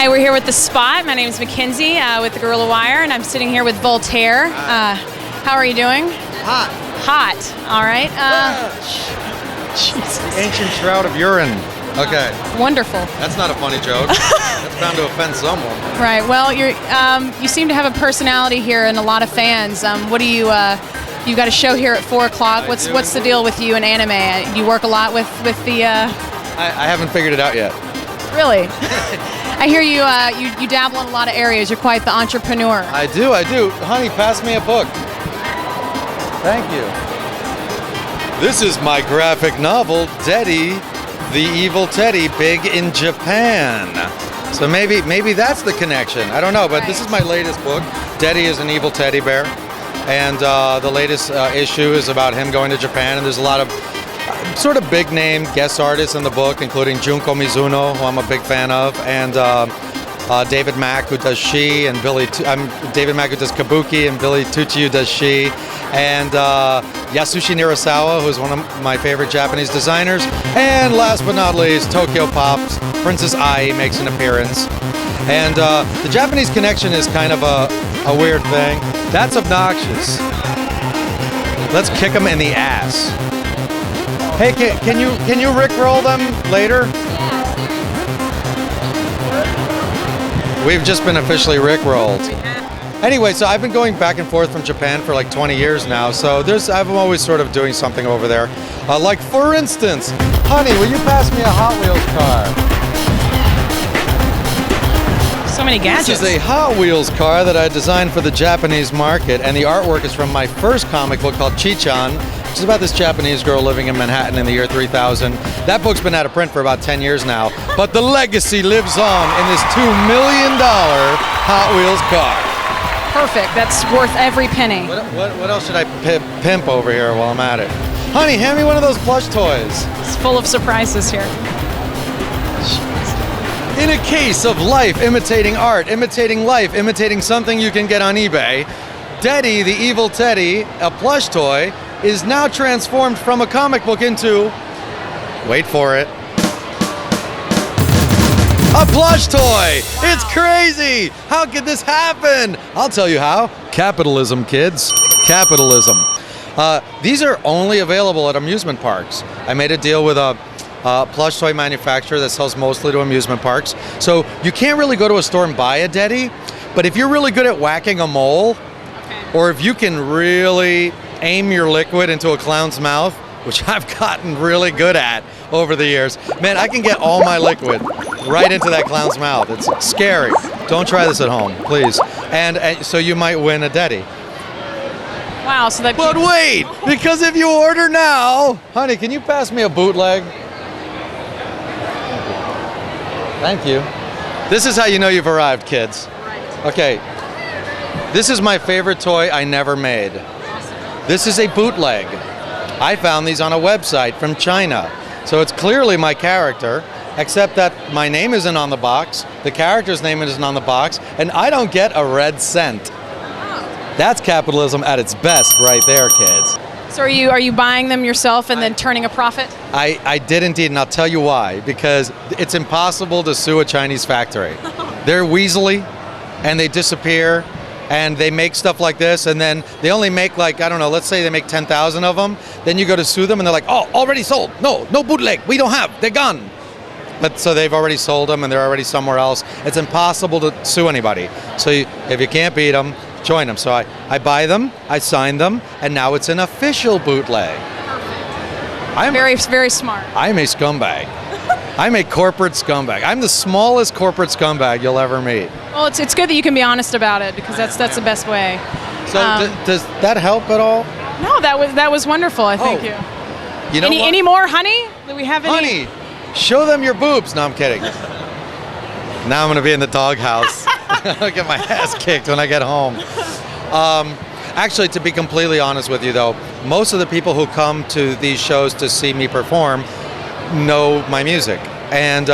Hi, we're here with The Spot. My name is Mckenzie with the Gorillawire, and I'm sitting here with Voltaire. How are you doing? Hot. Hot. All right. Jesus. Ancient shroud of urine. Okay. Wonderful. That's not a funny joke. That's bound to offend someone. Right. Well, you seem to have a personality here and a lot of fans. What do you? You got a show here at 4 o'clock. What's the deal with you and anime? You work a lot with the. I haven't figured it out yet. Really? I hear you dabble in a lot of areas. You're quite the entrepreneur. I do. Honey, pass me a book. Thank you. This is my graphic novel, Teddy, the Evil Teddy, big in Japan. So maybe that's the connection. I don't know, but This is my latest book. Teddy is an evil teddy bear. And the latest issue is about him going to Japan, and there's a lot of sort of big name guest artists in the book, including Junko Mizuno, who I'm a big fan of, and David Mack, who does She, and David Mack, who does Kabuki, and Billy Tucci, who does She, and Yasushi Nirasawa, who's one of my favorite Japanese designers, and last but not least, Tokyo Pop's Princess Ai makes an appearance. And the Japanese connection is kind of a weird thing. That's obnoxious. Let's kick them in the ass. Hey, can you rickroll them later? We've just been officially rickrolled. Anyway, so I've been going back and forth from Japan for like 20 years now, so I'm always sort of doing something over there. Like for instance, honey, will you pass me a Hot Wheels car? So many gadgets. This is a Hot Wheels car that I designed for the Japanese market, and the artwork is from my first comic book called Chi-chan, which is about this Japanese girl living in Manhattan in the year 3000. That book's been out of print for about 10 years now, but the legacy lives on in this $2 million Hot Wheels car. Perfect. That's worth every penny. What else should I pimp over here while I'm at it? Honey, hand me one of those plush toys. It's full of surprises here. In a case of life imitating art, imitating life, imitating something you can get on eBay, Teddy, the Evil Teddy, a plush toy, is now transformed from a comic book into, wait for it, a plush toy! Wow. It's crazy! How could this happen? I'll tell you how. Capitalism, kids. Capitalism. These are only available at amusement parks. I made a deal with a plush toy manufacturer that sells mostly to amusement parks. So you can't really go to a store and buy a Teddy, but if you're really good at whacking a mole, or if you can really aim your liquid into a clown's mouth, which I've gotten really good at over the years, man, I can get all my liquid right into that clown's mouth. It's scary. Don't try this at home, please. And so you might win a Teddy. Wow, so that. But wait, because if you order now, honey, can you pass me a bootleg? Thank you. This is how you know you've arrived, kids. Right. Okay. This is my favorite toy I never made. This is a bootleg. I found these on a website from China. So it's clearly my character, except that my name isn't on the box, the character's name isn't on the box, and I don't get a red cent. That's capitalism at its best right there, kids. So are you buying them yourself and then turning a profit? I did indeed, and I'll tell you why. Because it's impossible to sue a Chinese factory. They're weaselly, and they disappear, and they make stuff like this, and then they only make like, I don't know, let's say they make 10,000 of them, then you go to sue them, and they're like, oh, already sold. No bootleg, we don't have, they're gone. But so they've already sold them, and they're already somewhere else. It's impossible to sue anybody. So if you can't beat them, join them. So I buy them, I sign them, and now it's an official bootleg. I'm very, very smart. I'm a scumbag. I'm a corporate scumbag. I'm the smallest corporate scumbag you'll ever meet. Well, it's good that you can be honest about it, because that's the best way. So does that help at all? No, that was wonderful. Thank you. You know any more, honey? Do we have any? Honey, show them your boobs. No, I'm kidding. Now I'm going to be in the doghouse. I'll get my ass kicked when I get home. Actually, to be completely honest with you, though, most of the people who come to these shows to see me perform know my music. And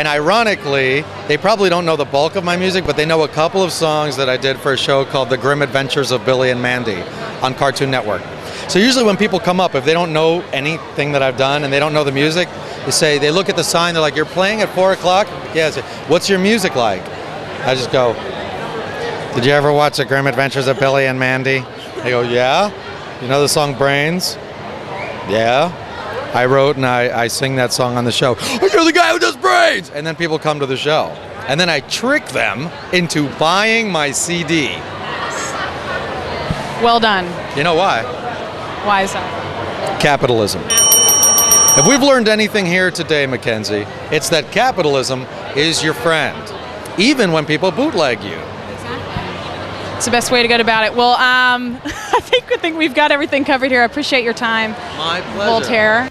ironically, they probably don't know the bulk of my music, but they know a couple of songs that I did for a show called The Grim Adventures of Billy and Mandy on Cartoon Network. So usually when people come up, if they don't know anything that I've done and they don't know the music, they look at the sign, they're like, you're playing at 4 o'clock? Yeah. I say, what's your music like? I just go, did you ever watch The Grim Adventures of Billy and Mandy? They go, yeah. You know the song Brains? Yeah. I wrote and I sing that song on the show. You're the guy who does Brains! And then people come to the show. And then I trick them into buying my CD. Well done. You know why? Why is that? Capitalism. If we've learned anything here today, Mckenzie, it's that capitalism is your friend, even when people bootleg you. Exactly. It's the best way to go about it. Well, I think we've got everything covered here. I appreciate your time. My pleasure. Voltaire.